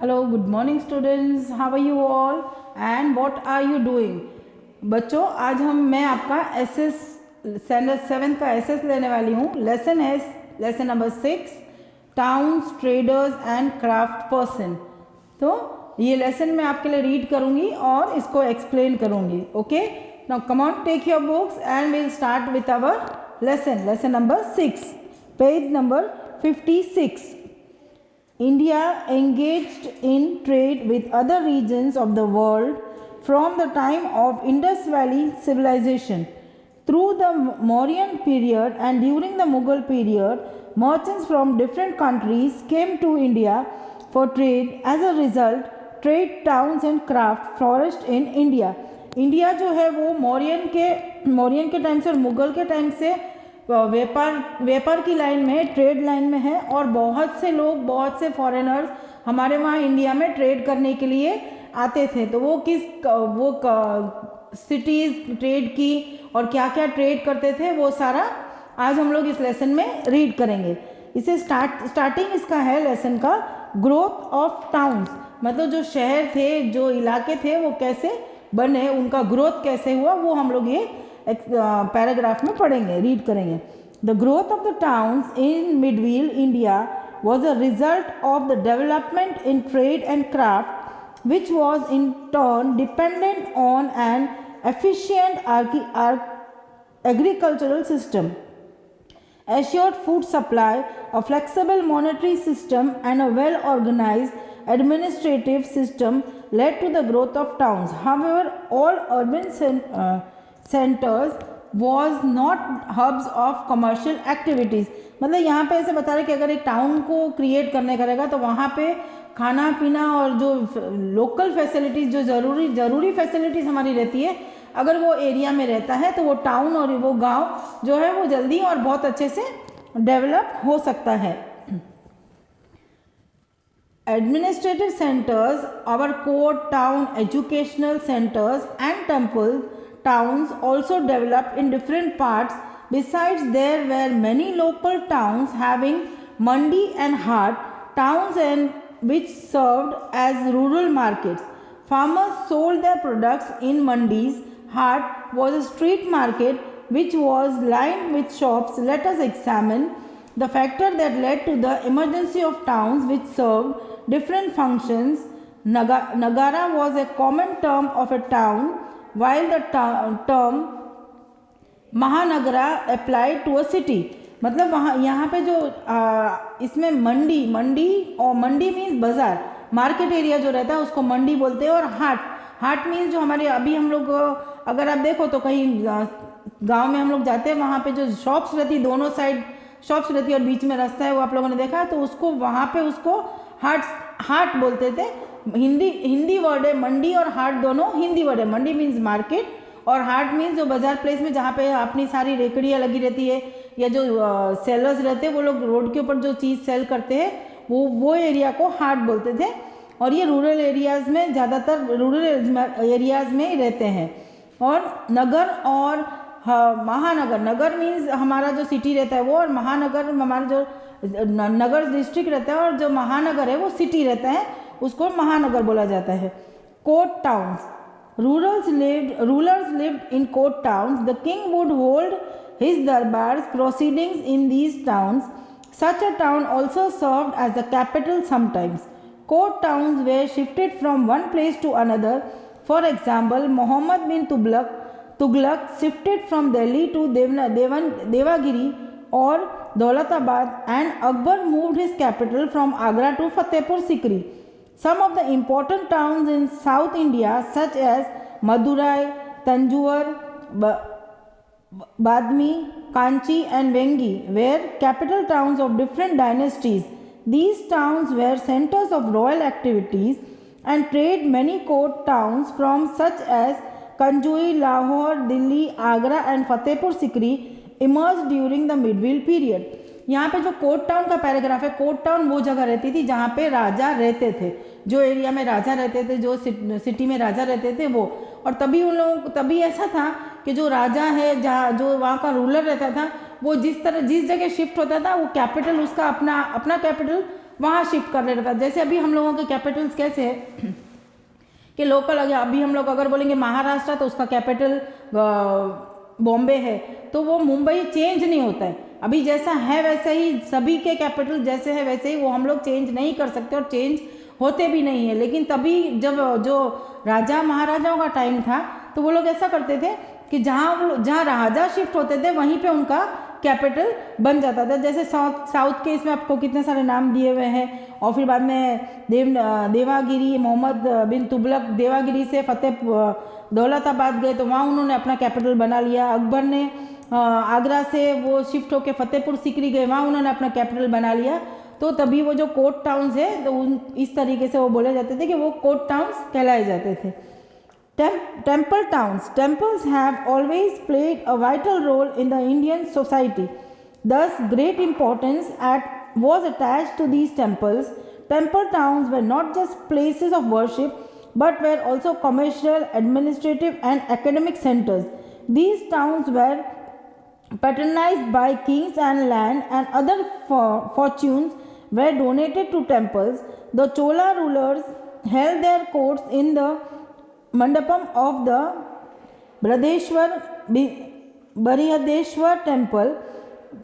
Hello, good morning students. How are you all and what are you doing? बच्चों आज मैं आपका SS standard 7 का एसएस लेने वाली हूँ. Lesson number 6 towns traders and craft person. तो ये लेसन मैं आपके लिए रीड करूँगी और इसको एक्सप्लेन करूँगी. Okay, now come on, take your books and will start with our lesson number 6, page number 56. India engaged in trade with other regions of the world from the time of Indus Valley civilization. Through the Mauryan period and during the Mughal period, merchants from different countries came to India for trade. As a result, trade towns and craft flourished in India. India जो है वो मौर्यन के time से और मुग़ल के time से व्यापार की लाइन में, ट्रेड लाइन में है और बहुत से लोग, बहुत से फॉरेनर्स हमारे वहाँ इंडिया में ट्रेड करने के लिए आते थे. तो वो सिटीज़ ट्रेड की और क्या क्या ट्रेड करते थे वो सारा आज हम लोग इस लेसन में रीड करेंगे. इसे स्टार्टिंग इसका है लेसन का ग्रोथ ऑफ टाउन्स, मतलब जो शहर थे, जो इलाके थे वो कैसे बने, उनका ग्रोथ कैसे हुआ, वो हम लोग ये पैराग्राफ में पढ़ेंगे, रीड करेंगे. The growth of the towns in medieval India was a result of the development in trade and craft which was in turn dependent on an efficient agricultural system, assured food supply, a flexible monetary system and a well-organized administrative system led to the growth of towns. However, all urban centers was not hubs of commercial activities. मतलब यहाँ पे ऐसे बता रहे कि अगर एक town को क्रिएट करने करेगा तो वहाँ पे खाना पीना और जो लोकल फैसिलिटीज़, जो ज़रूरी फैसिलिटीज़ हमारी रहती है, अगर वो एरिया में रहता है तो वो टाउन और वो गांव जो है वो जल्दी और बहुत अच्छे से डेवलप हो सकता है. Administrative centres, our court town, educational centres and temple towns also developed in different parts. Besides, there were many local towns having mandi and hart towns and which served as rural markets. Farmers sold their products in mandis. Hart was a street market which was lined with shops. Let us examine the factor that led to the emergency of towns which served different functions. Nagara was a common term of a town, while the term mahanagara applied to a city. मतलब वहाँ यहाँ पे जो इसमें मंडी और मंडी means बाज़ार, मार्केट एरिया जो रहता है उसको मंडी बोलते हैं. और हाट मीन्स जो हमारे अभी हम लोग अगर आप देखो तो कहीं गांव में हम लोग जाते हैं, वहाँ पे जो शॉप्स रहती, दोनों साइड शॉप्स रहती है और बीच में रास्ता है, वो आप लोगों ने देखा, तो उसको वहाँ पे उसको हाट बोलते थे. हिंदी वर्ड है मंडी और हाट, दोनों हिंदी वर्ड है. मंडी मीन्स मार्केट और हाट मीन्स जो बाजार प्लेस में जहाँ पे अपनी सारी रेकड़ियाँ लगी रहती है या जो सेलर्स रहते हैं वो लोग रोड के ऊपर जो चीज़ सेल करते हैं वो एरिया को हाट बोलते थे. और ये रूरल एरियाज़ में, ज़्यादातर रूरल एरियाज़ में ही रहते हैं. और नगर और महानगर, नगर मीन्स हमारा जो सिटी रहता है वो, और महानगर हमारा जो नगर डिस्ट्रिक्ट रहता है, और जो महानगर है वो सिटी रहता है, उसको महानगर बोला जाता है. Court towns, rulers lived in court towns. The king would hold his darbars proceedings in these towns. Such a town also served as the capital sometimes. Court towns were shifted from one place to another. For example, Muhammad bin Tughlaq shifted from Delhi to Devagiri or Daulatabad, and Akbar moved his capital from Agra to Fatehpur Sikri. Some of the important towns in South India, such as Madurai, Tanjore, Badmi, Kanchi and Vengi, were capital towns of different dynasties. These towns were centers of royal activities and trade. Many court towns from such as Kanjui, Lahore, Delhi, Agra and Fatehpur Sikri emerged during the Midwil period. यहाँ पे जो court town का paragraph है, court town वो जगह रहती थी जहाँ पे राजा रहते थे, जो एरिया में राजा रहते थे, जो सिटी में राजा रहते थे वो. और तभी ऐसा था कि जो राजा है, जहाँ जो वहाँ का रूलर रहता था, वो जिस जगह शिफ्ट होता था वो कैपिटल उसका अपना कैपिटल वहाँ शिफ्ट कर लेता था। जैसे अभी हम लोगों के कैपिटल्स कैसे है कि लोकल, अभी हम लोग अगर बोलेंगे महाराष्ट्र तो उसका कैपिटल बॉम्बे है, तो वो मुंबई चेंज नहीं होता है। अभी जैसा है वैसे ही सभी के कैपिटल जैसे है वैसे ही वो हम लोग चेंज नहीं कर सकते और चेंज होते भी नहीं है। लेकिन तभी जब जो राजा महाराजाओं का टाइम था तो वो लोग ऐसा करते थे कि जहाँ राजा शिफ्ट होते थे वहीं पे उनका कैपिटल बन जाता था। जैसे साउथ के इसमें आपको कितने सारे नाम दिए हुए हैं। और फिर बाद में देवागिरी, मोहम्मद बिन तुगलक देवागिरी से दौलताबाद गए तो वहाँ उन्होंने अपना कैपिटल बना लिया। अकबर ने आगरा से वो शिफ्ट होकर फतेहपुर सीकरी गए, वहाँ उन्होंने अपना कैपिटल बना लिया। तो तभी वो जो कोर्ट टाउन्स है तो इस तरीके से वो बोले जाते थे कि वो कोर्ट टाउन्स कहलाए जाते थे। Temple towns. Temples have always played a vital role in the Indian society. Thus, great importance was attached to these temples. Temple towns were not just places of worship, but were also commercial, administrative, and academic centers. These towns were patronized by kings, and land and other fortunes were donated to temples. The Chola rulers held their courts in the Mandapam of the Barihadeshwar temple.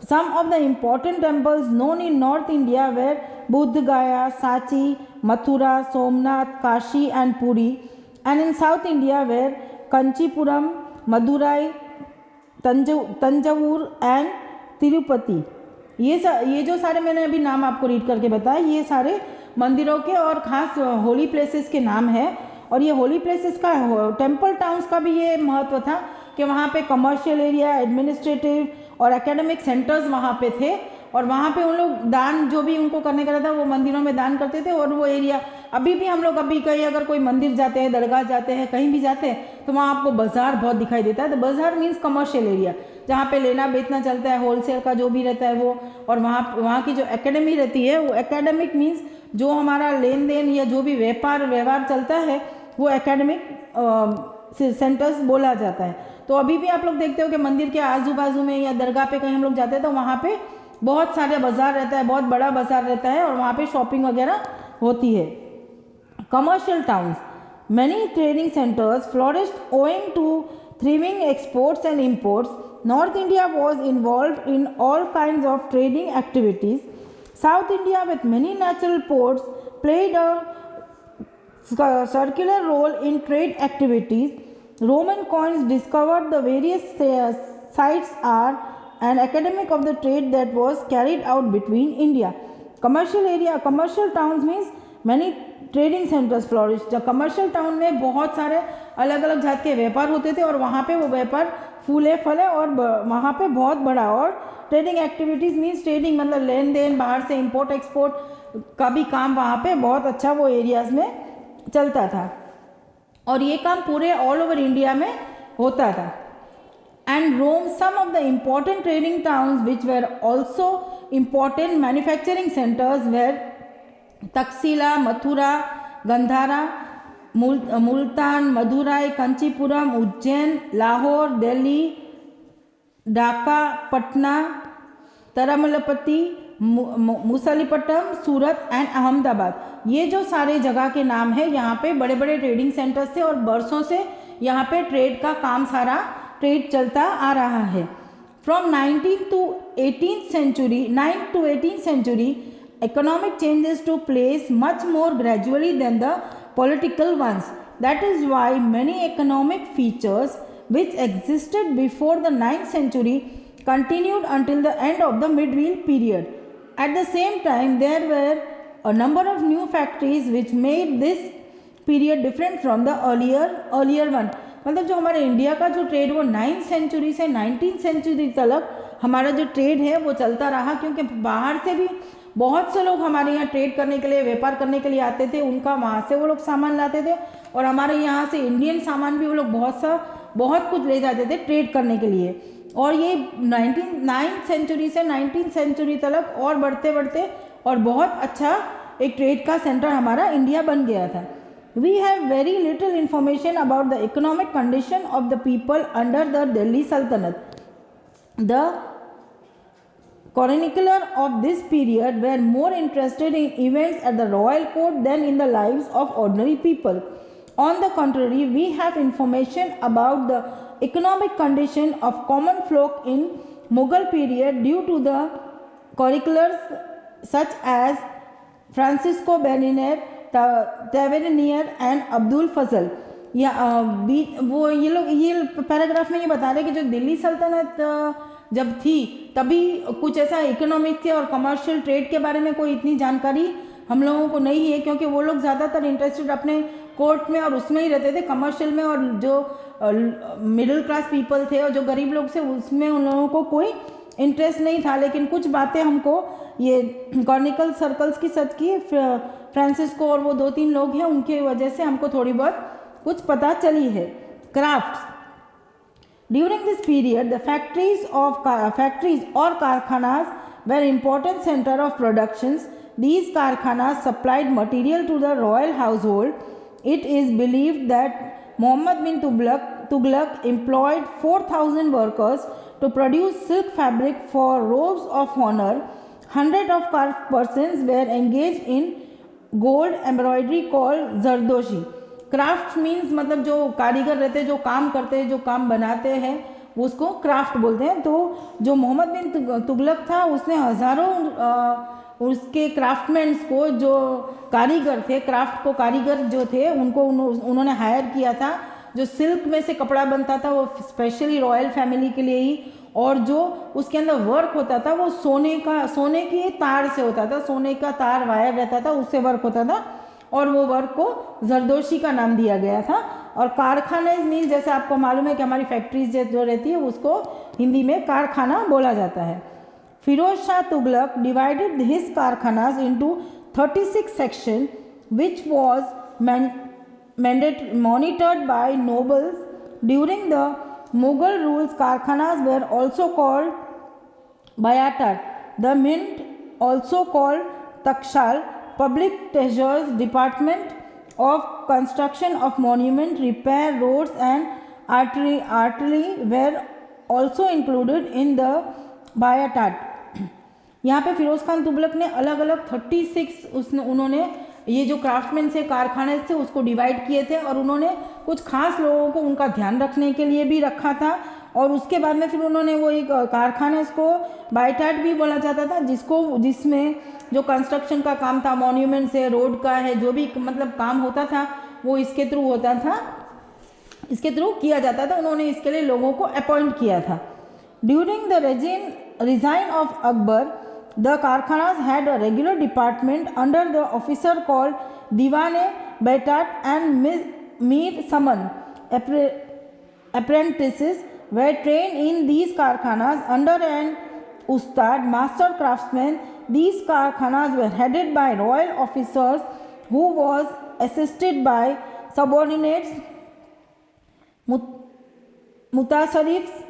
Some of the important temples known in North India were Bodh Gaya, Sachi, Mathura, Somnath, Kashi and Puri, and in South India were Kanchipuram, Madurai, Thanjavur and Tirupati. ये जो सारे मैंने अभी नाम आपको read करके बताया, ये सारे मंदिरों के और ख़ास होली प्लेसेस के नाम हैं। और ये होली प्लेसेस का, टेम्पल टाउन्स का भी ये महत्व था कि वहाँ पे कमर्शियल एरिया, एडमिनिस्ट्रेटिव और एकेडमिक सेंटर्स वहाँ पे थे। और वहाँ पे उन लोग दान जो भी उनको करने का रहता वो मंदिरों में दान करते थे। और वो एरिया अभी भी हम लोग अभी कहीं अगर कोई मंदिर जाते हैं, दरगाह जाते हैं, कहीं भी जाते हैं तो वहाँ आपको बाज़ार बहुत दिखाई देता है। तो बाज़ार मीन्स कमर्शियल एरिया जहाँ पे लेना बेचना चलता है, होलसेल का जो भी रहता है वो। और वहाँ की जो एकेडमी रहती है वो एकेडमिक मीन्स जो हमारा लेन देन या जो भी व्यवहार चलता है वो एकेडमिक सेंटर्स बोला जाता है। तो अभी भी आप लोग देखते हो कि मंदिर के आजू बाजू में या दरगाह पे कहीं हम लोग जाते हैं तो वहाँ पे बहुत सारे बाज़ार रहता है, बहुत बड़ा बाज़ार रहता है और वहाँ पे शॉपिंग वगैरह होती है। Commercial towns, many trading centres flourished owing to thriving exports and imports. North India was involved in all kinds of trading activities. South India, with many natural ports, played a circular role in trade activities. Roman coins discovered the various sites are an academic of the trade that was carried out between India. Commercial area, commercial towns means many trading centres flourish. जब commercial town में बहुत सारे अलग अलग जात के व्यापार होते थे और वहाँ पे वो व्यापार फूले फले और वहाँ पे बहुत बड़ा। और ट्रेडिंग एक्टिविटीज़ मीन्स ट्रेडिंग मतलब लेन देन, बाहर से इंपोर्ट एक्सपोर्ट का भी काम वहाँ पे बहुत अच्छा वो एरियाज़ में चलता था। और ये काम पूरे ऑल ओवर इंडिया में होता था। And Rome, some of the important trading towns which were also important manufacturing centres were Taxila, Mathura, Gandhara, Multan, Madurai, Kanchipuram, Ujjain, Lahore, Delhi, Dhaka, Patna, Tirumalapati, Masulipatnam, Surat and Ahmedabad. ये जो सारे जगह के नाम है, यहाँ पे बड़े बड़े ट्रेडिंग सेंटर्स थे और बरसों से यहाँ पे ट्रेड का काम, सारा ट्रेड चलता आ रहा है। From 9th to 18th century economic changes took place much more gradually than the political ones. That is why many economic features which existed before the 9th century continued until the end of the medieval period. At the same time, there were a number of new factories which made this period different from the earlier one. मतलब जो हमारे India का जो trade वो 9th century से 19th century तक हमारा जो ट्रेड है वो चलता रहा, क्योंकि बाहर से भी बहुत से लोग हमारे यहाँ ट्रेड करने के लिए, व्यापार करने के लिए आते थे। उनका वहाँ से वो लोग सामान लाते थे और हमारे यहाँ से इंडियन सामान भी वो लोग बहुत कुछ ले जाते थे ट्रेड करने के लिए। और ये 9th सेंचुरी से 19th सेंचुरी तक और बढ़ते बढ़ते और बहुत अच्छा एक ट्रेड का सेंटर हमारा इंडिया बन गया था। We have very little information about the economic condition of the people under the Delhi Sultanate. The chronicler of this period were more interested in events at the royal court than in the lives of ordinary people. On the contrary, we have information about the economic condition of common folk in Mughal period due to the chroniclers such as Francisco Bernier, Tavernier and Abdul Fazl. या वो ये paragraph में ये बता रहे कि जो दिल्ली सल्तनत जब थी तभी कुछ ऐसा इकोनॉमिक के और कमर्शियल ट्रेड के बारे में कोई इतनी जानकारी हम लोगों को नहीं है, क्योंकि वो लोग ज़्यादातर इंटरेस्टेड अपने कोर्ट में और उसमें ही रहते थे, कमर्शियल में, और जो मिडिल क्लास पीपल थे और जो गरीब लोग थे उसमें उन लोगों को कोई इंटरेस्ट नहीं था। लेकिन कुछ बातें हमको ये कॉर्निकल सर्कल्स की सच की फ्रांसिस्को और वो 2-3 लोग हैं उनके वजह से हमको थोड़ी बहुत कुछ पता चली है। Crafts during this period the factories और karkhanas were important centre of productions. These karkhanas supplied material to the royal household. It is believed that Muhammad bin Tughlaq employed 4,000 workers to produce silk fabric for robes of honor. Hundreds of persons were engaged in gold embroidery called zardoshi. Craft means मतलब जो कारीगर रहते हैं, जो काम करते हैं, जो काम बनाते हैं, उसको क्राफ्ट बोलते हैं. तो जो मोहम्मद बिन तुगलक था उसने हज़ारों उसके क्राफ्टमैन्स को, जो कारीगर थे, क्राफ्ट को कारीगर जो थे उनको उन्होंने हायर किया था. जो सिल्क में से कपड़ा बनता था वो स्पेशली रॉयल फैमिली के लिए ही, और जो उसके अंदर वर्क होता था वो सोने की तार से होता था, सोने का तार वायर रहता था उससे वर्क होता था, और वो वर्क को जरदोशी का नाम दिया गया था. और कारखाने मीन्स जैसे आपको मालूम है कि हमारी फैक्ट्रीज जो रहती है उसको हिंदी में कारखाना बोला जाता है. Firoz Shah Tughlaq divided his karkhanas into 36 section which was monitored by nobles. During the Mughal rules, karkhanas were also called bayatat. The mint, also called takshal, public treasures department of construction of monument, repair roads and artillery were also included in the bayatat. यहाँ पे फिरोज खान तुगलक ने अलग अलग 36 उन्होंने ये जो craftsman से कारखाने थे उसको डिवाइड किए थे, और उन्होंने कुछ खास लोगों को उनका ध्यान रखने के लिए भी रखा था. और उसके बाद में फिर उन्होंने वो एक कारखाने को बायटाट भी बोला जाता था, जिसमें जो कंस्ट्रक्शन का काम था, मॉन्यूमेंट्स है, रोड का है, जो भी मतलब काम होता था वो इसके थ्रू होता था, इसके थ्रू किया जाता था. उन्होंने इसके लिए लोगों को अपॉइंट किया था. During the reign of Akbar, the Karkhanas had a regular department under the officer called Diwane Baitat and Mir Saman. Apprentices were trained in these Karkhanas under an Ustad, master craftsman. These Karkhanas were headed by royal officers who was assisted by subordinates, mutasarrifs.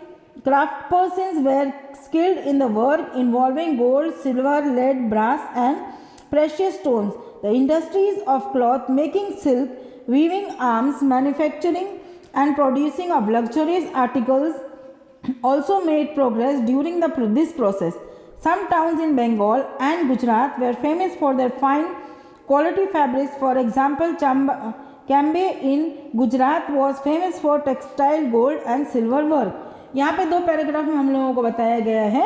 Craftspersons were skilled in the work involving gold, silver, lead, brass and precious stones. The industries of cloth making, silk, weaving, arms, manufacturing and producing of luxurious articles also made progress during this process. Some towns in Bengal and Gujarat were famous for their fine quality fabrics. For example, Cambe in Gujarat was famous for textile, gold and silver work. यहाँ पे 2 paragraph में हम लोगों को बताया गया है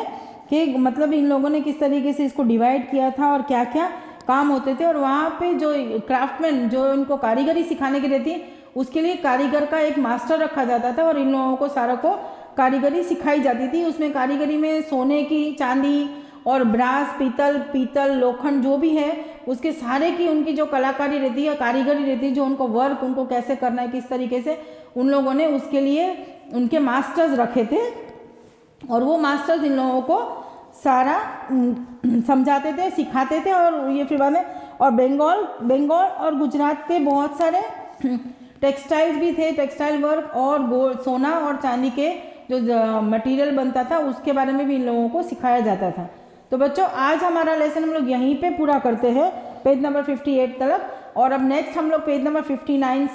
कि मतलब इन लोगों ने किस तरीके से इसको डिवाइड किया था और क्या क्या काम होते थे. और वहाँ पे जो क्राफ्टमैन जो इनको कारीगरी सिखाने की रहती है उसके लिए कारीगर का एक मास्टर रखा जाता था, और इन लोगों को सारा को कारीगरी सिखाई जाती थी. उसमें कारीगरी में सोने की, चांदी और ब्रास, पीतल, लोखंड जो भी है उसके सारे की उनकी जो कलाकारी रहती है, कारीगरी रहती है, जो उनको वर्क उनको कैसे करना है, किस तरीके से, उन लोगों ने उसके लिए उनके मास्टर्स रखे थे. और वो मास्टर्स इन लोगों को सारा समझाते थे, सिखाते थे. और ये फिर बाद में और बंगाल और गुजरात के बहुत सारे टेक्सटाइल्स भी थे, टेक्सटाइल वर्क और गोल्ड, सोना और चांदी के जो मटेरियल बनता था उसके बारे में भी इन लोगों को सिखाया जाता था. तो बच्चों आज हमारा लेसन हम लोग यहीं पे पूरा करते हैं, पेज नंबर 58 तक. और अब नेक्स्ट हम लोग पेज नंबर 59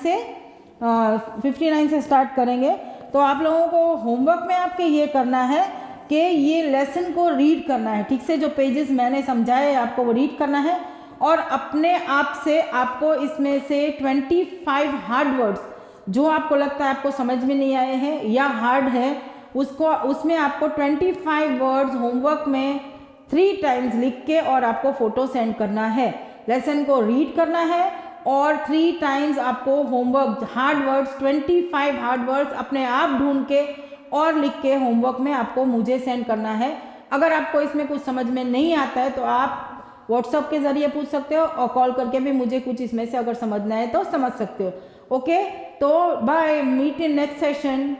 से स्टार्ट करेंगे. तो आप लोगों को होमवर्क में आपके ये करना है कि ये लेसन को रीड करना है, ठीक से जो पेजेस मैंने समझाए आपको वो रीड करना है और अपने आप से आपको इसमें से 25 हार्ड वर्ड्स जो आपको लगता है आपको समझ में नहीं आए हैं या हार्ड है उसमें आपको 25 वर्ड्स होमवर्क में 3 टाइम्स लिख के और आपको फ़ोटो सेंड करना है। लेसन को रीड करना है और 3 टाइम्स आपको homework hard words 25 hard words अपने आप ढूंढ के और लिख के होमवर्क में आपको मुझे सेंड करना है। अगर आपको इसमें कुछ समझ में नहीं आता है तो आप व्हाट्सएप के ज़रिए पूछ सकते हो और कॉल करके भी मुझे कुछ इसमें से अगर समझना है तो समझ सकते हो। ओके, तो bye, meet in next session.